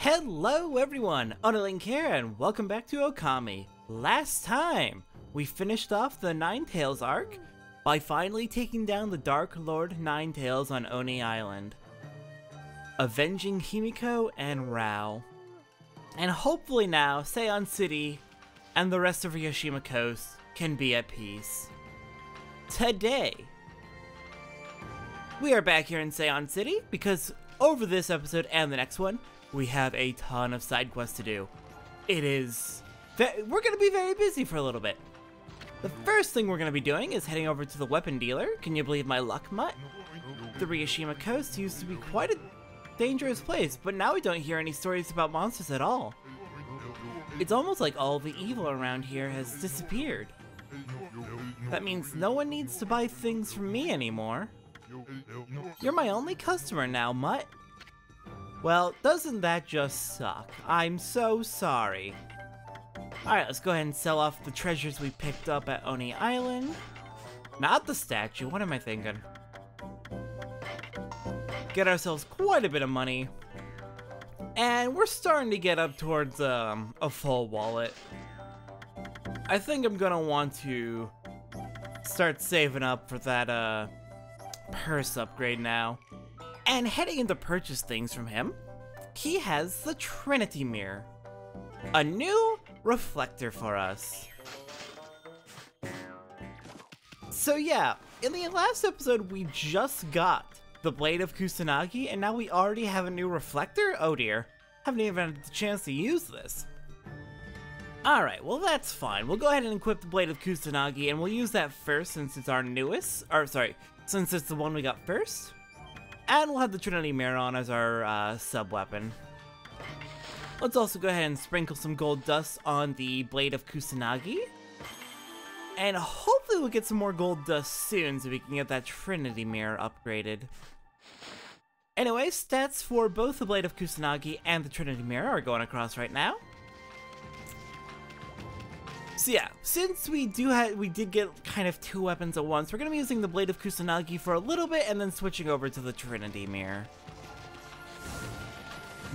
Hello everyone, OniLink here and welcome back to Okami. Last time, we finished off the Ninetales arc by finally taking down the Dark Lord Ninetales on Oni Island, avenging Himiko and Rao. And hopefully now, Seion City and the rest of Ryushima Coast can be at peace. Today, we are back here in Seion City because over this episode and the next one, we have a ton of side quests to do. We're going to be very busy for a little bit. The first thing we're going to be doing is heading over to the weapon dealer. Can you believe my luck, mutt? The Ryushima Coast used to be quite a dangerous place, but now we don't hear any stories about monsters at all. It's almost like all the evil around here has disappeared. That means no one needs to buy things from me anymore. You're my only customer now, mutt. Well, doesn't that just suck? I'm so sorry. Alright, let's go ahead and sell off the treasures we picked up at Oni Island. Not the statue, what am I thinking? Get ourselves quite a bit of money. And we're starting to get up towards a full wallet. I think I'm gonna want to start saving up for that purse upgrade now. And heading in to purchase things from him, he has the Trinity Mirror. A new reflector for us. So yeah, in the last episode we just got the Blade of Kusanagi and now we already have a new reflector? Oh dear, haven't even had the chance to use this. Alright, well that's fine. We'll go ahead and equip the Blade of Kusanagi and we'll use that first since it's our newest, since it's the one we got first. And we'll have the Trinity Mirror on as our sub-weapon. Let's also go ahead and sprinkle some gold dust on the Blade of Kusanagi. And hopefully we'll get some more gold dust soon so we can get that Trinity Mirror upgraded. Anyway, stats for both the Blade of Kusanagi and the Trinity Mirror are going across right now. So yeah, since we did get kind of two weapons at once, we're going to be using the Blade of Kusanagi for a little bit and then switching over to the Trinity Mirror.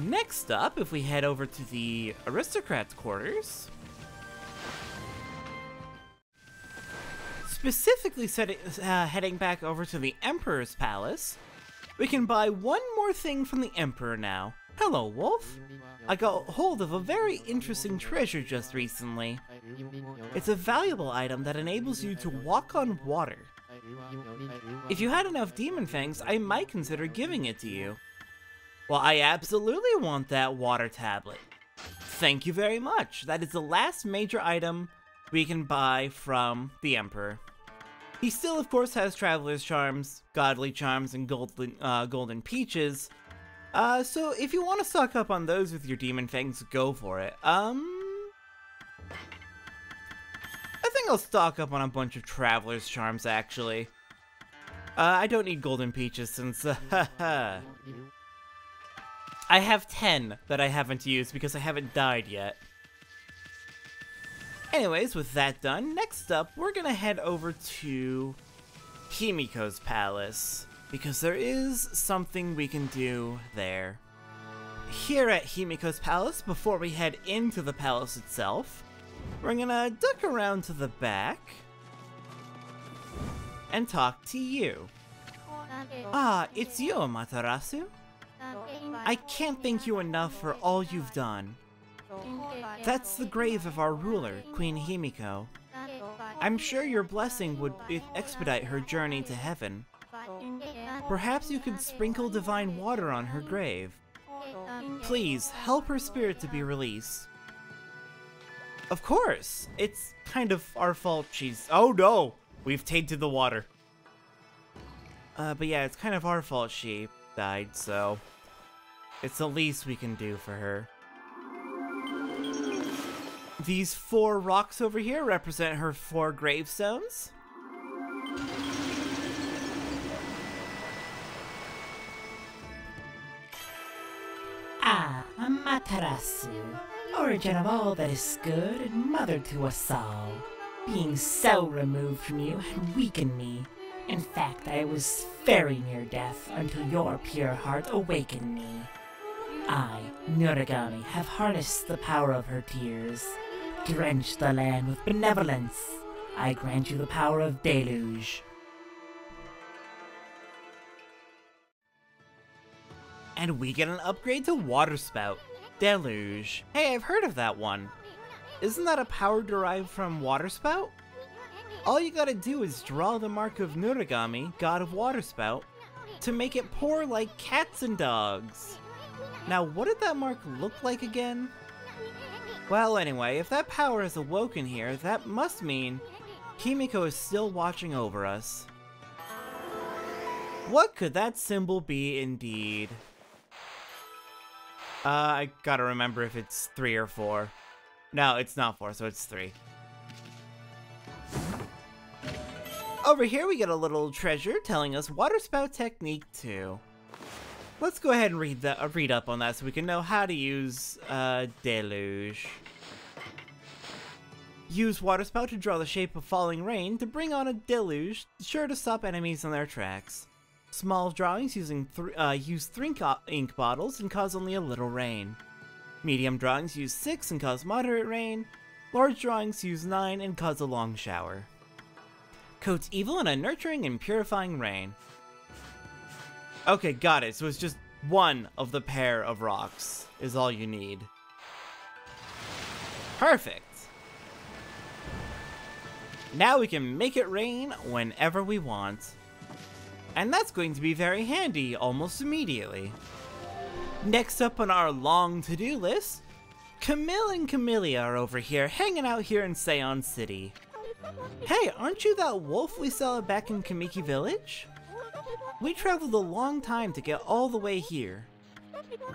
Next up, if we head over to the Aristocrats' quarters, specifically heading back over to the Emperor's Palace, we can buy one more thing from the Emperor now. Hello, Wolf. I got hold of a very interesting treasure just recently. It's a valuable item that enables you to walk on water. If you had enough demon fangs, I might consider giving it to you. Well, I absolutely want that water tablet. Thank you very much. That is the last major item we can buy from the Emperor. He still, of course, has Traveler's Charms, Godly Charms, and Golden Peaches. So if you want to stock up on those with your demon fangs, go for it. I think I'll stock up on a bunch of Traveler's Charms, actually. I don't need Golden Peaches since, I have 10 that I haven't used because I haven't died yet. Anyways, with that done, next up, we're gonna head over to Himiko's palace, because there is something we can do there. Here at Himiko's palace, before we head into the palace itself, we're gonna duck around to the back and talk to you. Ah, it's you, Amaterasu. I can't thank you enough for all you've done. That's the grave of our ruler, Queen Himiko. I'm sure your blessing would expedite her journey to heaven. Perhaps you could sprinkle divine water on her grave. Please, help her spirit to be released. Of course! It's kind of our fault she's— oh no! We've tainted the water. But yeah, it's kind of our fault she died, so it's the least we can do for her. These 4 rocks over here represent her 4 gravestones. Ah, Amaterasu, origin of all that is good and mother to us all. Being so removed from you had weakened me. In fact, I was very near death until your pure heart awakened me. I, Noragami, have harnessed the power of her tears. Drench the land with benevolence. I grant you the power of deluge. And we get an upgrade to Water Spout. Deluge. Hey, I've heard of that one. Isn't that a power derived from Water Spout? All you gotta do is draw the mark of Noragami, god of Water Spout, to make it pour like cats and dogs. Now, what did that mark look like again? Well, anyway, if that power is awoken here, that must mean Himiko is still watching over us. What could that symbol be indeed? I gotta remember if it's 3 or 4. No, it's not 4, so it's 3. Over here we get a little treasure telling us Water Spout Technique 2. Let's go ahead and read up on that so we can know how to use Deluge. Use Water Spout to draw the shape of falling rain to bring on a deluge, sure to stop enemies in their tracks. Small drawings use 3 ink bottles and cause only a little rain. Medium drawings use 6 and cause moderate rain. Large drawings use 9 and cause a long shower. Coats evil in a nurturing and purifying rain. Okay, got it. So it's just one of the pair of rocks is all you need. Perfect. Now we can make it rain whenever we want. And that's going to be very handy almost immediately. Next up on our long to-do list, Camille and Camille are over here hanging out here in Seon City. Hey, aren't you that wolf we saw back in Kamiki Village? We traveled a long time to get all the way here.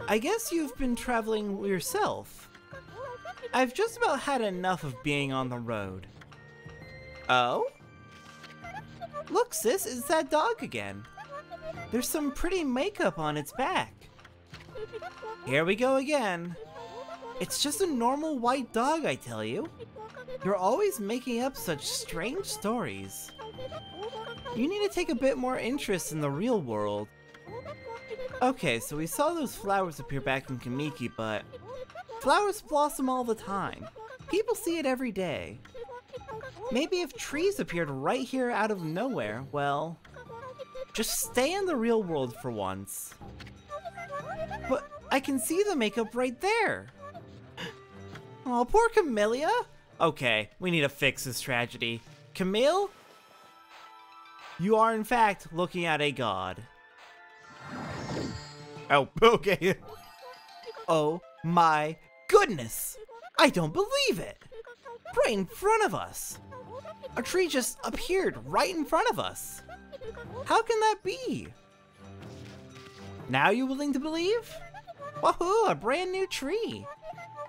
I guess you've been traveling yourself. I've just about had enough of being on the road. Oh? Look, sis, it's that dog again. There's some pretty makeup on its back. Here we go again. It's just a normal white dog, I tell you. You're always making up such strange stories. You need to take a bit more interest in the real world. Okay, so we saw those flowers appear back in Kamiki, but flowers blossom all the time. People see it every day. Maybe if trees appeared right here out of nowhere, well, just stay in the real world for once. But I can see the makeup right there. Oh, poor Camilla. Okay, we need to fix this tragedy. Camille? You are in fact looking at a god. Oh, okay. Oh my goodness! I don't believe it! Right in front of us! A tree just appeared right in front of us! How can that be? Now you willing to believe? Wahoo, a brand new tree!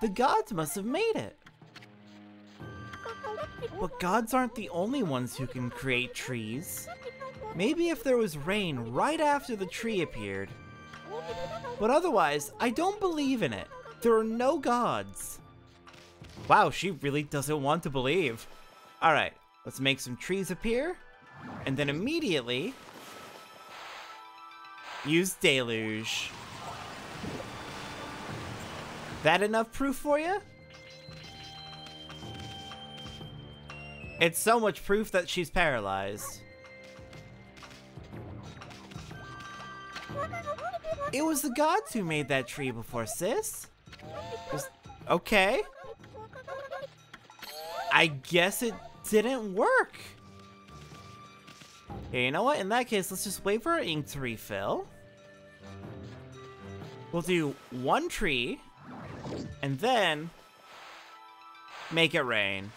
The gods must have made it. But gods aren't the only ones who can create trees. Maybe if there was rain right after the tree appeared. But otherwise, I don't believe in it. There are no gods. Wow, she really doesn't want to believe. Alright, let's make some trees appear. And then immediately use Deluge. That enough proof for you? It's so much proof that she's paralyzed. It was the gods who made that tree before, sis. Okay. I guess it didn't work. Okay, you know what? In that case, let's just wait for our ink to refill. We'll do one tree, and then make it rain.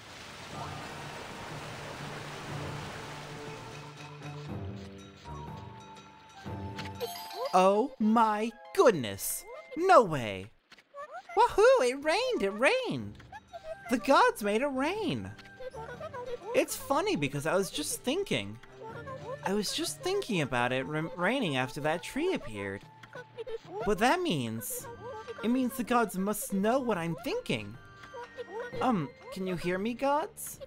Oh my goodness! No way! Wahoo! It rained! It rained! The gods made it rain! It's funny because I was just thinking about it raining after that tree appeared. But that means, it means the gods must know what I'm thinking. Can you hear me, gods?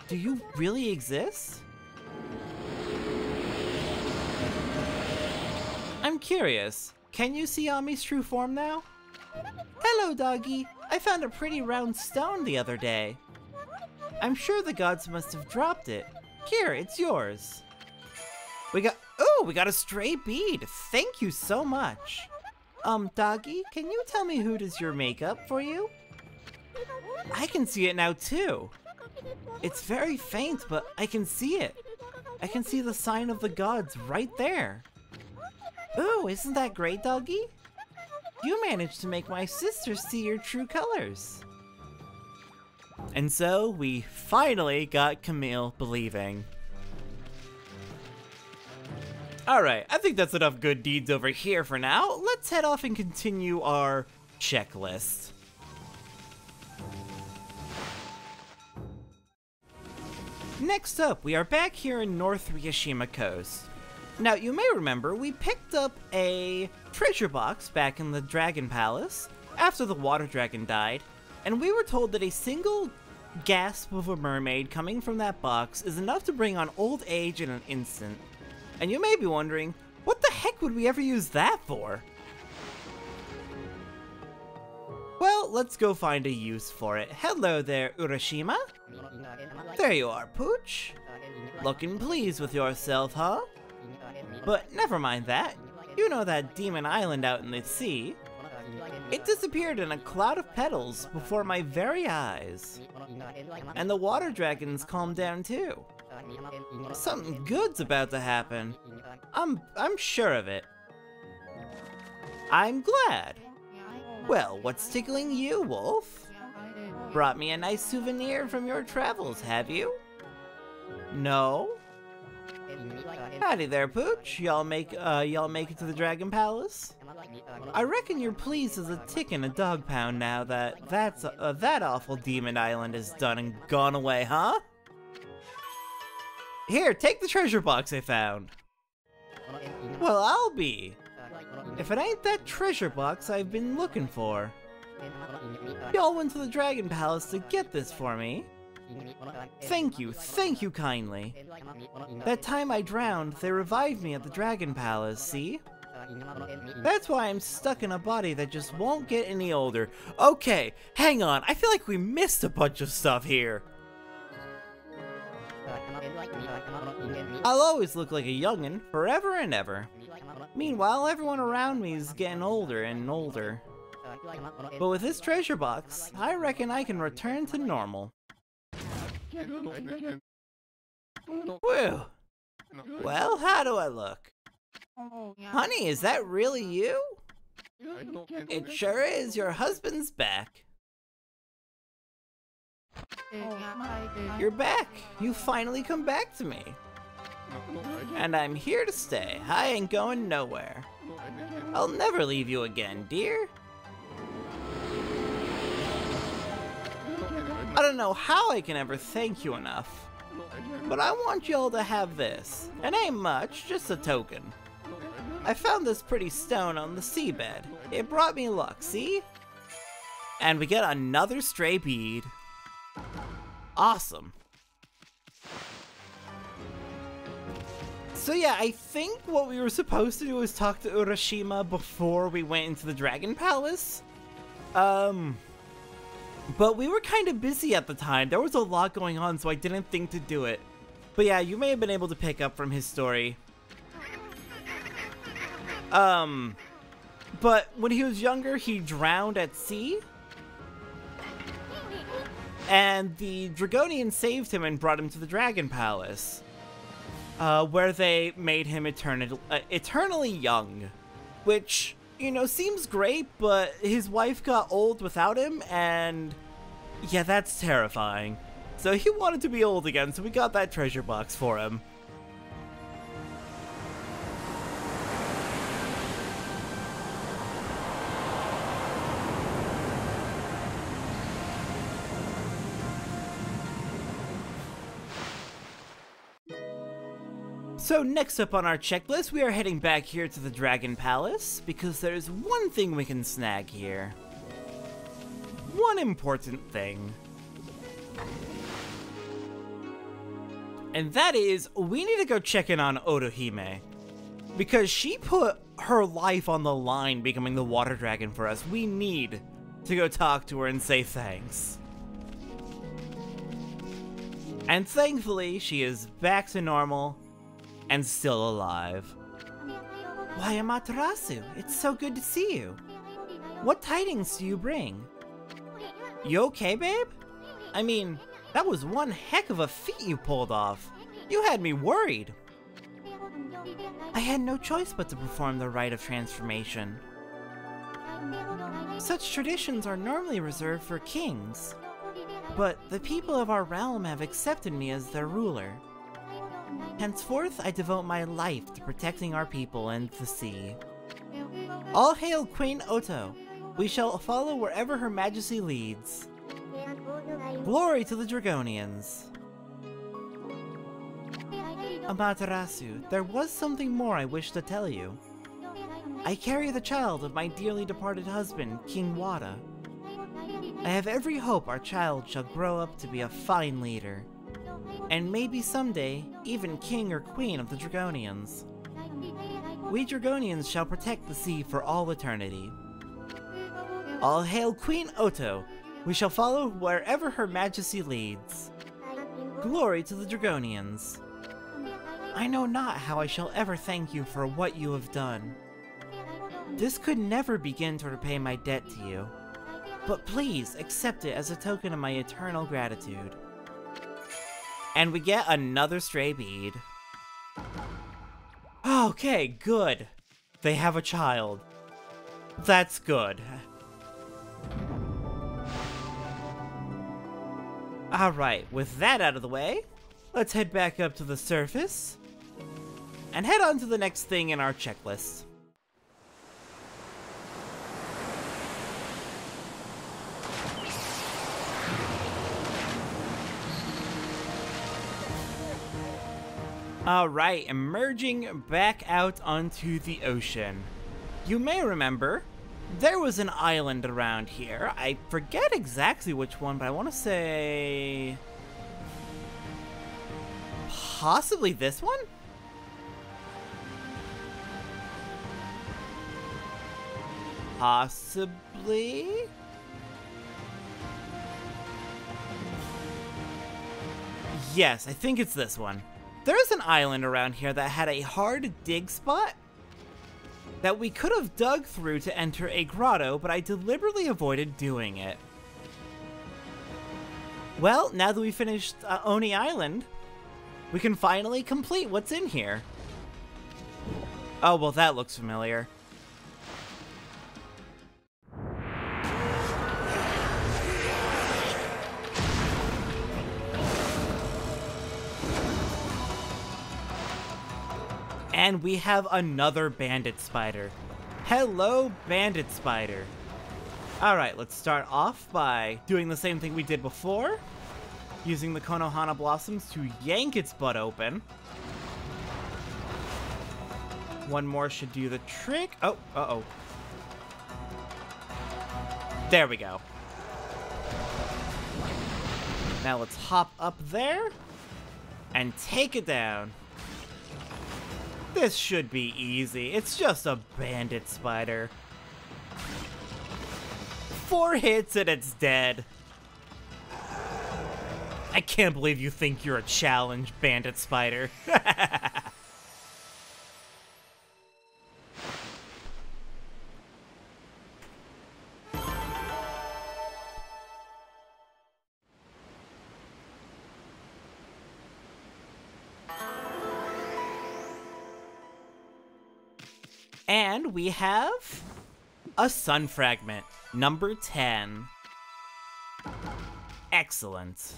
Do you really exist? I'm curious, can you see Ami's true form now? Hello, doggy. I found a pretty round stone the other day. I'm sure the gods must have dropped it. Here, it's yours. We got a stray bead. Thank you so much. Doggy, can you tell me who does your makeup for you? I can see it now too. It's very faint, but I can see it. I can see the sign of the gods right there. Ooh, isn't that great, doggy? You managed to make my sister see your true colors. And so, we finally got Camille believing. Alright, I think that's enough good deeds over here for now. Let's head off and continue our checklist. Next up, we are back here in North Ryushima Coast. Now, you may remember we picked up a treasure box back in the Dragon Palace after the water dragon died, and we were told that a single gasp of a mermaid coming from that box is enough to bring on old age in an instant. And you may be wondering, what the heck would we ever use that for? Well, let's go find a use for it. Hello there, Urashima. There you are, Pooch. Looking pleased with yourself, huh? But never mind that. You know that demon island out in the sea? It disappeared in a cloud of petals before my very eyes. And the water dragons calmed down too. Something good's about to happen. I'm sure of it. I'm glad. Well, what's tickling you, Wolf? Brought me a nice souvenir from your travels, have you? No? Howdy there, Pooch. Y'all make it to the Dragon Palace? I reckon you're pleased as a tick in a dog pound now that that awful demon island is done and gone away, huh? Here, take the treasure box I found. Well, I'll be. If it ain't that treasure box I've been looking for. Y'all went to the Dragon Palace to get this for me. Thank you kindly. That time I drowned, they revived me at the Dragon Palace, see? That's why I'm stuck in a body that just won't get any older. Okay, hang on, I feel like we missed a bunch of stuff here. I'll always look like a youngin', forever and ever. Meanwhile, everyone around me is getting older and older. But with this treasure box, I reckon I can return to normal. Whew. Well, how do I look? Honey, is that really you? It sure is, your husband's back. You're back. You finally come back to me. And I'm here to stay. I ain't going nowhere. I'll never leave you again, dear. I don't know how I can ever thank you enough. But I want y'all to have this. It ain't much, just a token. I found this pretty stone on the seabed. It brought me luck, see? And we get another stray bead. Awesome. So yeah, I think what we were supposed to do was talk to Urashima before we went into the Dragon Palace. But we were kind of busy at the time. There was a lot going on, so I didn't think to do it. But yeah, you may have been able to pick up from his story. But when he was younger, he drowned at sea. And the Dragonian saved him and brought him to the Dragon Palace. Where they made him eternally young. Which, you know, seems great, but his wife got old without him, and yeah, that's terrifying. So he wanted to be old again, so we got that treasure box for him. So next up on our checklist, we are heading back here to the Dragon Palace, because there's one thing we can snag here. One important thing. And that is, we need to go check in on Otohime. Because she put her life on the line becoming the water dragon for us. We need to go talk to her and say thanks. And thankfully, she is back to normal and still alive. Why, Amaterasu, it's so good to see you. What tidings do you bring? You okay, babe? I mean, that was one heck of a feat you pulled off. You had me worried. I had no choice but to perform the rite of transformation. Such traditions are normally reserved for kings, but the people of our realm have accepted me as their ruler. Henceforth, I devote my life to protecting our people and the sea. All hail Queen Oto! We shall follow wherever Her Majesty leads. Glory to the Dragonians! Amaterasu, there was something more I wish to tell you. I carry the child of my dearly departed husband, King Wada. I have every hope our child shall grow up to be a fine leader, and maybe someday, even king or queen of the Dragonians. We Dragonians shall protect the sea for all eternity. All hail Queen Oto! We shall follow wherever Her Majesty leads. Glory to the Dragonians! I know not how I shall ever thank you for what you have done. This could never begin to repay my debt to you, but please accept it as a token of my eternal gratitude. And we get another stray bead. Okay, good. They have a child. That's good. Alright, with that out of the way, let's head back up to the surface and head on to the next thing in our checklist. Alright, emerging back out onto the ocean. You may remember, there was an island around here. I forget exactly which one, but I want to say... possibly this one? Possibly? Yes, I think it's this one. There's an island around here that had a hard dig spot that we could have dug through to enter a grotto, but I deliberately avoided doing it. Well, now that we finished Oni Island, we can finally complete what's in here. Oh, well, that looks familiar. And we have another bandit spider. Hello, bandit spider. Alright, let's start off by doing the same thing we did before. Using the Konohana blossoms to yank its butt open. One more should do the trick. Oh, uh-oh. There we go. Now let's hop up there and take it down. This should be easy. It's just a bandit spider. 4 hits and it's dead. I can't believe you think you're a challenge, bandit spider. And we have a sun fragment, number 10. Excellent.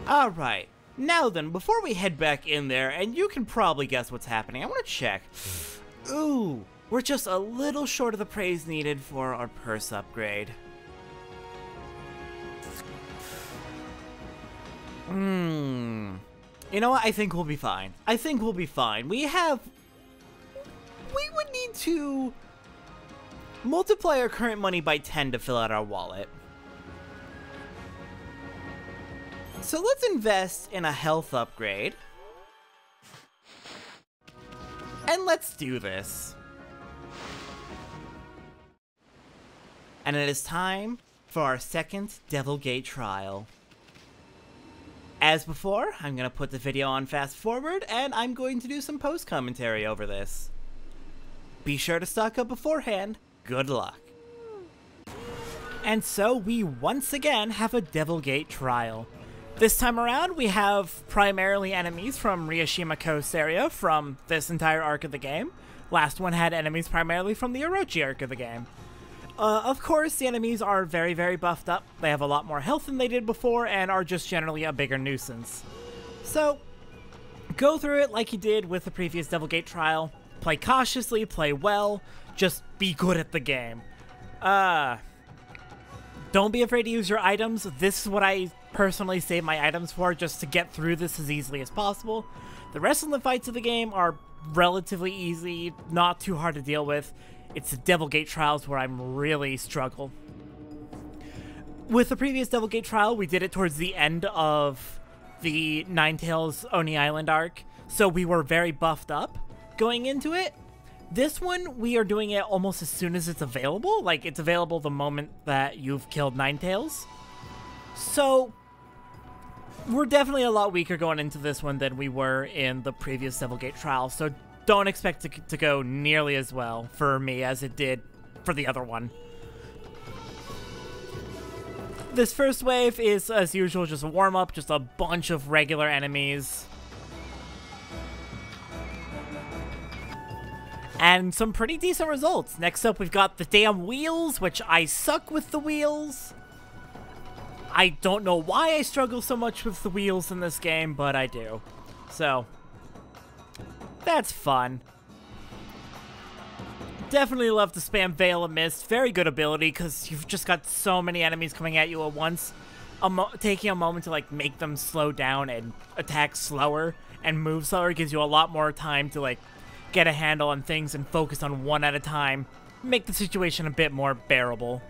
Alright, now then, before we head back in there, and you can probably guess what's happening, I want to check. Ooh, we're just a little short of the praise needed for our purse upgrade. You know what? I think we'll be fine. I think we'll be fine. We would need to multiply our current money by 10 to fill out our wallet. So let's invest in a health upgrade. And let's do this. And it is time for our second Devil Gate trial. As before, I'm going to put the video on fast forward, and I'm going to do some post-commentary over this. Be sure to stock up beforehand. Good luck. And so we once again have a Devil Gate trial. This time around, we have primarily enemies from Ryoshima Coast area from this entire arc of the game. Last one had enemies primarily from the Orochi arc of the game. Of course, the enemies are very, very buffed up. They have a lot more health than they did before and are just generally a bigger nuisance. So, go through it like you did with the previous Devil Gate trial. Play cautiously, play well, just be good at the game. Don't be afraid to use your items. This is what I personally save my items for, just to get through this as easily as possible. The rest of the fights of the game are relatively easy, not too hard to deal with. It's the Devil Gate trials where I'm really struggle. With the previous Devil Gate trial, we did it towards the end of the Ninetales Oni Island arc, so we were very buffed up going into it. This one, we are doing it almost as soon as it's available. Like, it's available the moment that you've killed Ninetales. So, we're definitely a lot weaker going into this one than we were in the previous Devil Gate trial, so don't expect it to go nearly as well for me as it did for the other one. This first wave is, as usual, just a warm-up, just a bunch of regular enemies. And some pretty decent results. Next up, we've got the damn wheels, which I suck with the wheels. I don't know why I struggle so much with the wheels in this game, but I do. So, that's fun. Definitely love to spam Veil of Mist. Very good ability, because you've just got so many enemies coming at you at once. Taking a moment to, like, make them slow down and attack slower and move slower gives you a lot more time to, like, get a handle on things and focus on one at a time. Make the situation a bit more bearable.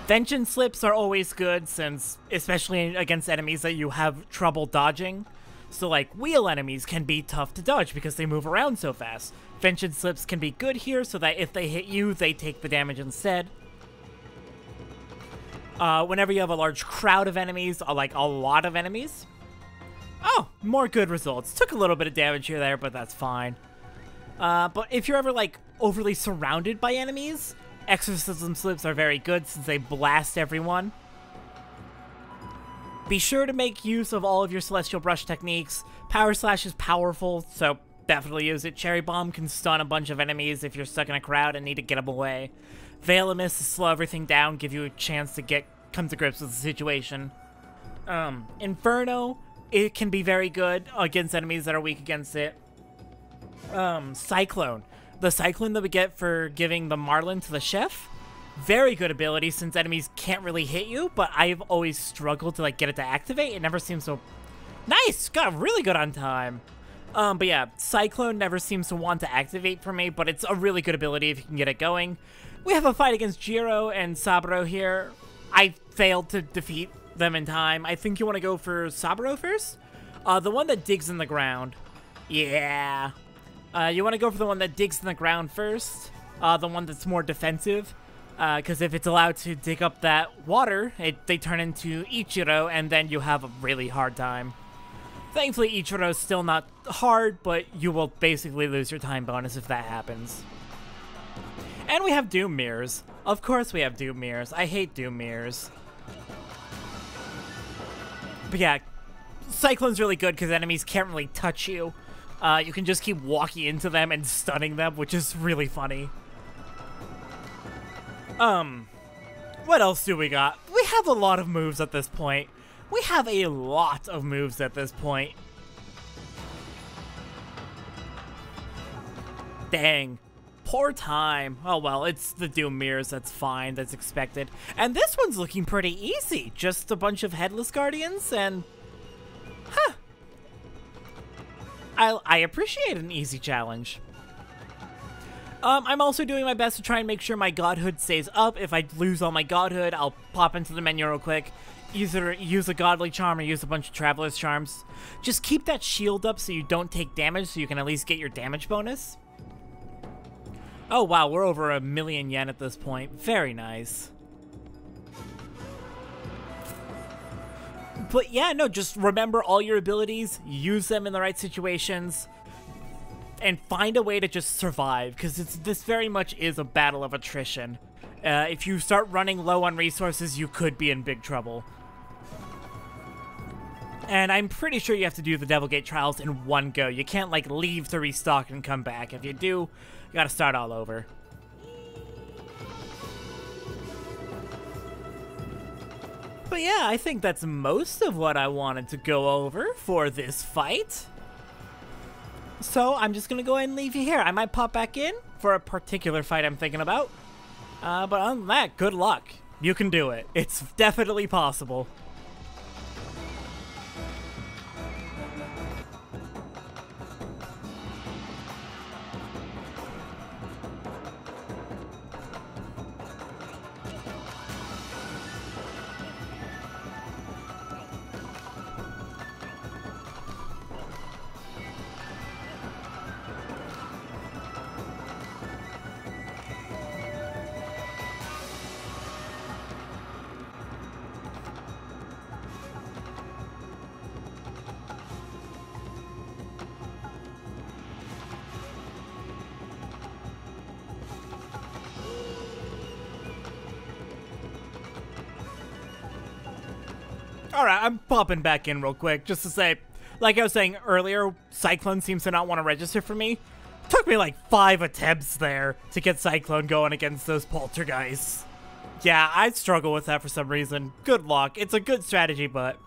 Vengeance slips are always good, since, especially against enemies that you have trouble dodging. So, like, wheel enemies can be tough to dodge because they move around so fast. Vengeance slips can be good here, so that if they hit you, they take the damage instead. Whenever you have a large crowd of enemies, like a lot of enemies. Oh, more good results. Took a little bit of damage here there, but that's fine. But if you're ever, like, overly surrounded by enemies, exorcism slips are very good since they blast everyone. Be sure to make use of all of your Celestial Brush techniques. Power Slash is powerful, so definitely use it. Cherry Bomb can stun a bunch of enemies if you're stuck in a crowd and need to get them away. Veil of Mist to slow everything down, give you a chance to come to grips with the situation. Inferno, it can be very good against enemies that are weak against it. Cyclone. The Cyclone that we get for giving the Marlin to the chef. Very good ability since enemies can't really hit you, but I've always struggled to, like, get it to activate. It never seems so... Nice! Got really good on time. But yeah, Cyclone never seems to want to activate for me, but it's a really good ability if you can get it going. We have a fight against Jiro and Saburo here. I failed to defeat them in time. I think you want to go for Saburo first? The one that digs in the ground. Yeah. You want to go for the one that digs in the ground first. The one that's more defensive. Because if it's allowed to dig up that water, they turn into Ichiro, and then you have a really hard time. Thankfully, Ichiro's still not hard, but you will basically lose your time bonus if that happens. And we have Doom Mirrors. Of course we have Doom Mirrors. I hate Doom Mirrors. But yeah, Cyclone's really good because enemies can't really touch you. You can just keep walking into them and stunning them, which is really funny. What else do we got? We have a lot of moves at this point. We have a lot of moves at this point. Dang. Poor time. Oh well, it's the Doom Mirrors, that's fine, that's expected. And this one's looking pretty easy. Just a bunch of Headless Guardians and... Huh. I appreciate an easy challenge. I'm also doing my best to try and make sure my godhood stays up. If I lose all my godhood, I'll pop into the menu real quick. Either use a godly charm or use a bunch of traveler's charms. Just keep that shield up so you don't take damage, so you can at least get your damage bonus. Oh wow, we're over 1,000,000 yen at this point. Very nice. But yeah, no, just remember all your abilities, use them in the right situations, and find a way to just survive, because this very much is a battle of attrition. If you start running low on resources, you could be in big trouble. And I'm pretty sure you have to do the Devil Gate trials in one go. You can't, like, leave to restock and come back. If you do, you gotta start all over. But yeah, I think that's most of what I wanted to go over for this fight. So I'm just gonna go ahead and leave you here. I might pop back in for a particular fight I'm thinking about. But other than that, good luck. You can do it. It's definitely possible. Alright, I'm popping back in real quick, just to say, like I was saying earlier, Cyclone seems to not want to register for me. Took me like 5 attempts there to get Cyclone going against those poltergeists. Yeah, I struggle with that for some reason. Good luck. It's a good strategy, but...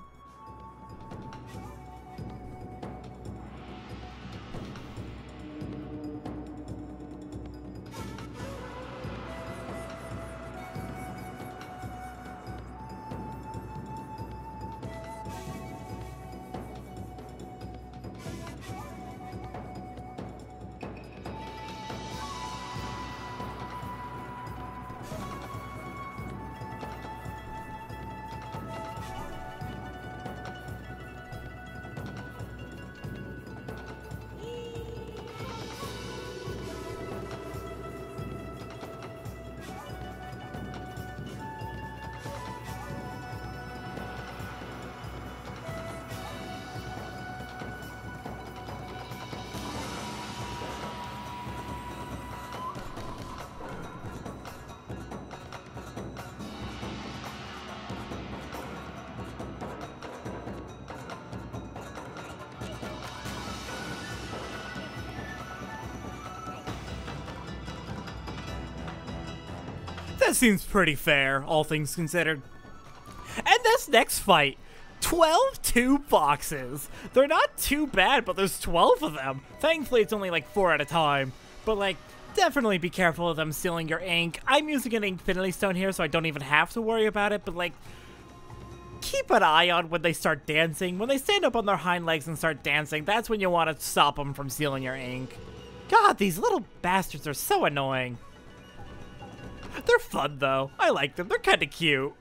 that seems pretty fair, all things considered. And this next fight, 12 2 boxes. They're not too bad, but there's 12 of them. Thankfully, it's only like 4 at a time. But like, definitely be careful of them stealing your ink. I'm using an Infinity Stone here, so I don't even have to worry about it, but like, keep an eye on when they start dancing. When they stand up on their hind legs and start dancing, that's when you want to stop them from stealing your ink. God, these little bastards are so annoying. They're fun, though. I like them. They're kind of cute.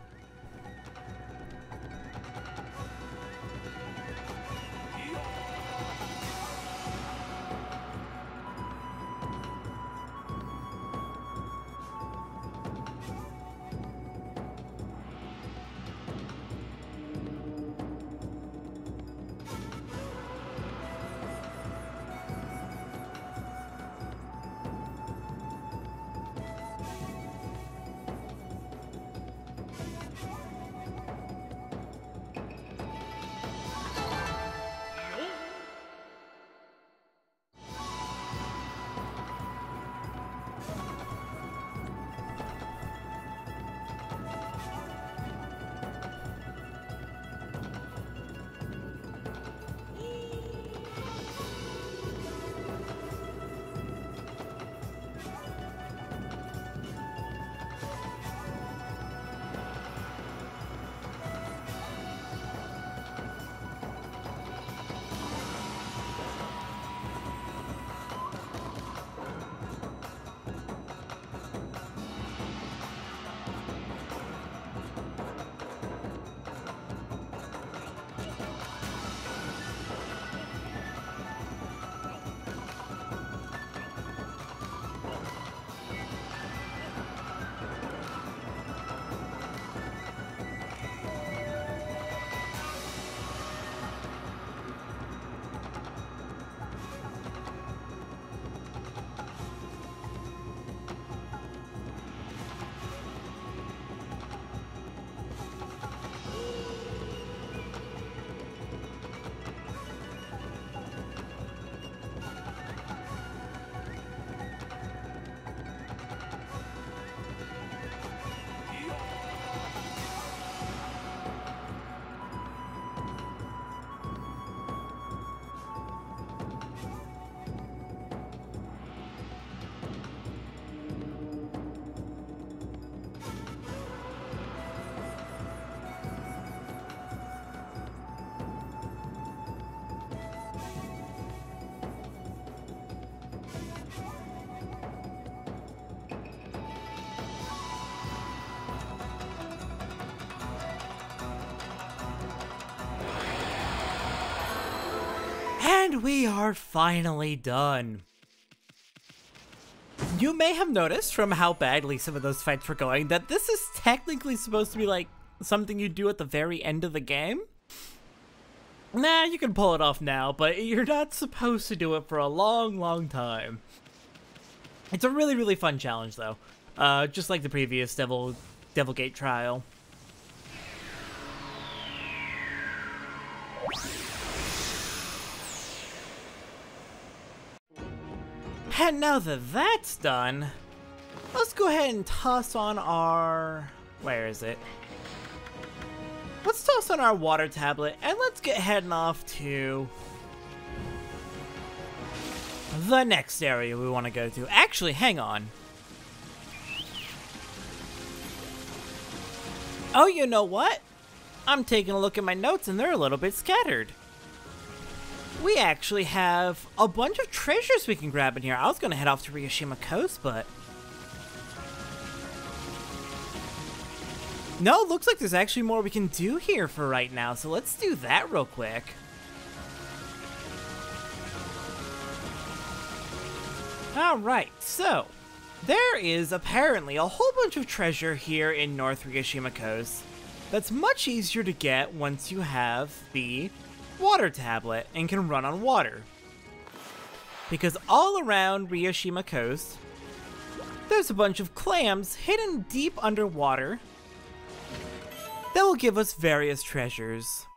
And we are finally done. You may have noticed from how badly some of those fights were going that this is technically supposed to be like something you do at the very end of the game. Nah, you can pull it off now, but you're not supposed to do it for a long, long time. It's a really, really fun challenge though. Just like the previous Devil Gate trial. And now that that's done, let's go ahead and toss on our... where is it? Let's toss on our water tablet and let's get heading off to the next area we want to go to. Actually, hang on. Oh, you know what? I'm taking a look at my notes and they're a little bit scattered. We actually have a bunch of treasures we can grab in here. I was going to head off to Ryushima Coast, but... no, looks like there's actually more we can do here for right now, so let's do that real quick. Alright, so... there is apparently a whole bunch of treasure here in North Ryushima Coast that's much easier to get once you have the water tablet and can run on water. Because all around Ryushima Coast, there's a bunch of clams hidden deep underwater that will give us various treasures.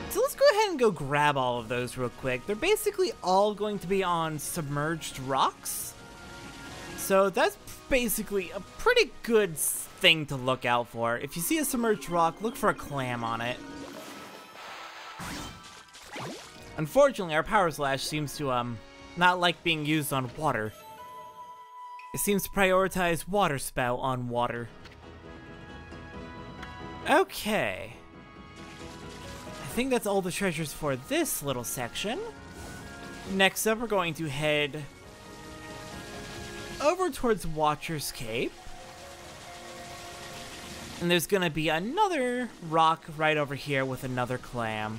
So let's go ahead and go grab all of those real quick. They're basically all going to be on submerged rocks. So that's basically a pretty good thing to look out for. If you see a submerged rock, look for a clam on it. Unfortunately, our power slash seems to not like being used on water. It seems to prioritize water spout on water. Okay. I think that's all the treasures for this little section. Next up, we're going to head over towards Watcher's Cape. And there's gonna be another rock right over here with another clam.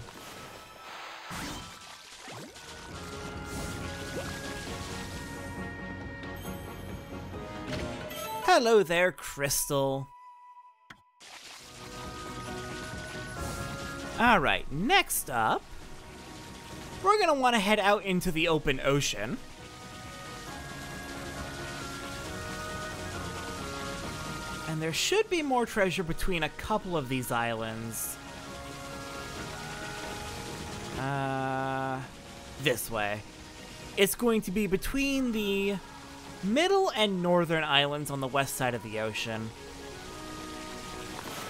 Hello there, Crystal. Alright, next up, we're gonna want to head out into the open ocean. And there should be more treasure between a couple of these islands. This way. It's going to be between the middle and northern islands on the west side of the ocean.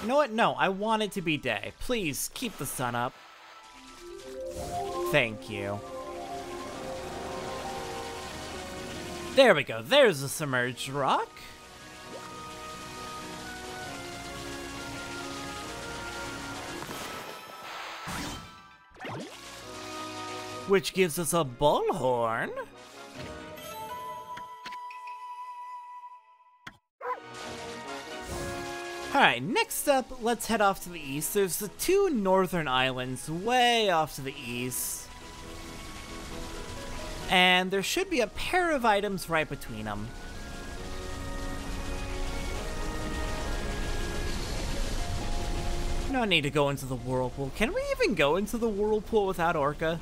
You know what? No, I want it to be day. Please, keep the sun up. Thank you. There we go. There's a submerged rock. Which gives us a bullhorn. Alright, next up, let's head off to the east. There's the two northern islands way off to the east. And there should be a pair of items right between them. No need to go into the whirlpool. Can we even go into the whirlpool without Orca?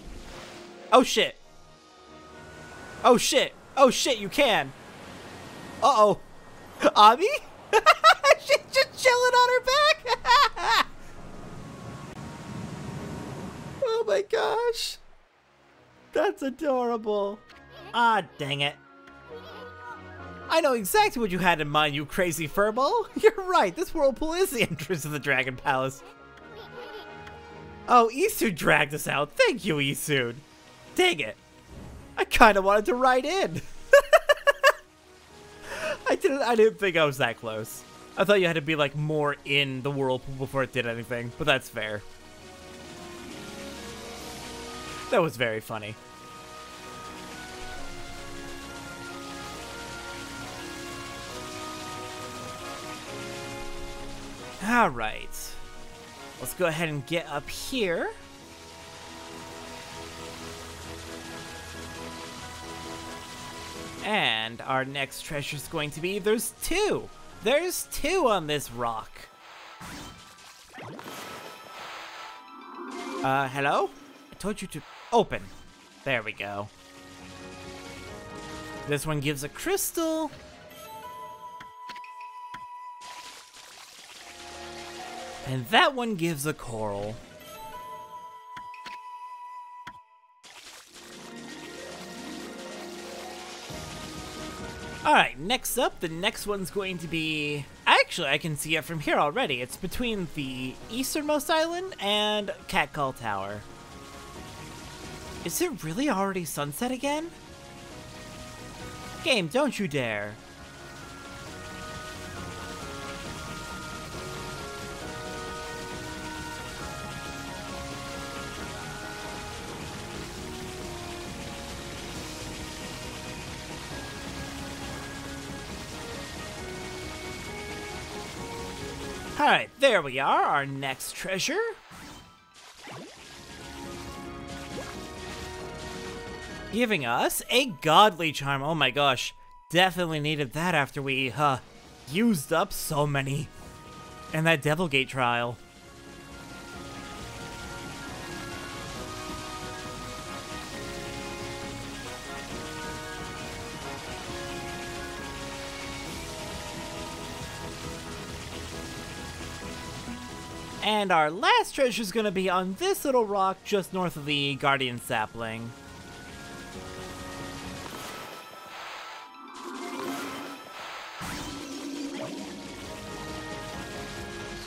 Oh shit. Oh shit. Oh shit, you can. Uh-oh. Ami? She's just chilling on her back. Oh my gosh. That's adorable. Ah, dang it. I know exactly what you had in mind, you crazy furball. You're right, this whirlpool is the entrance to the Dragon Palace. Oh, Isu dragged us out. Thank you, Isu. Dang it. I kind of wanted to ride in. I didn't think I was that close. I thought you had to be like more in the whirlpool before it did anything, but that's fair. That was very funny. Alright. Let's go ahead and get up here. And our next treasure is going to be, there's two! There's two on this rock! Hello? I told you to open. There we go. This one gives a crystal. And that one gives a coral. Alright, next up, the next one's going to be... Actually, I can see it from here already. It's between the easternmost island and Catcall Tower. Is it really already sunset again? Game, don't you dare. Alright, there we are, our next treasure. Giving us a godly charm. Oh my gosh, definitely needed that after we, used up so many in that Devilgate trial. And our last treasure is going to be on this little rock just north of the Guardian Sapling.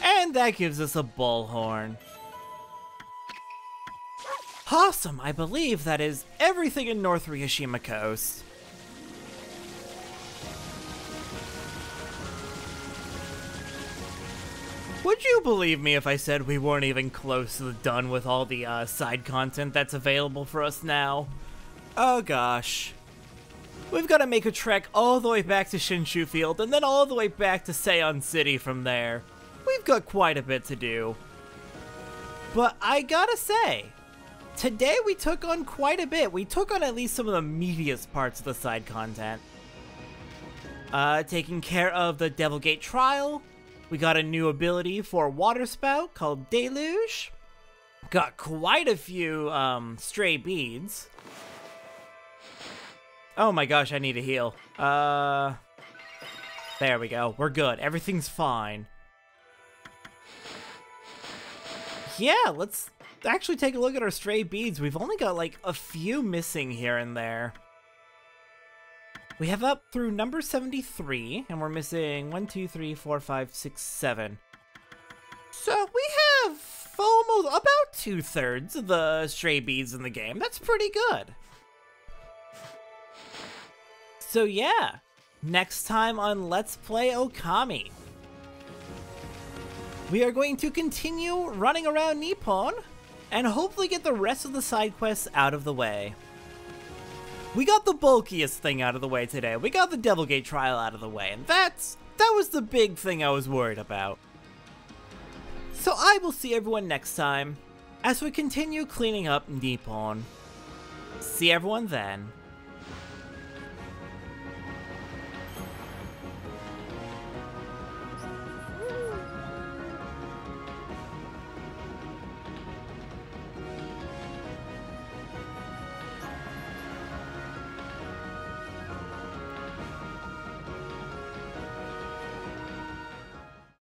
And that gives us a bullhorn. Awesome, I believe that is everything in North Ryushima Coast. Would you believe me if I said we weren't even close to done with all the side content that's available for us now? Oh gosh. We've got to make a trek all the way back to Shinshu Field and then all the way back to Seion City from there. We've got quite a bit to do. But I gotta say, today we took on quite a bit. We took on at least some of the meatiest parts of the side content. Taking care of the Devilgate trial. We got a new ability for Water Spout called Deluge. Got quite a few stray beads. Oh my gosh, I need a heal. There we go. We're good. Everything's fine. Yeah, let's actually take a look at our stray beads. We've only got like a few missing here and there. We have up through number 73, and we're missing 1, 2, 3, 4, 5, 6, 7. So we have almost about 2/3 of the stray beads in the game. That's pretty good. So yeah, next time on Let's Play Okami, we are going to continue running around Nippon and hopefully get the rest of the side quests out of the way. We got the bulkiest thing out of the way today. We got the Devilgate trial out of the way, and that was the big thing I was worried about. So I will see everyone next time as we continue cleaning up Nippon. See everyone then.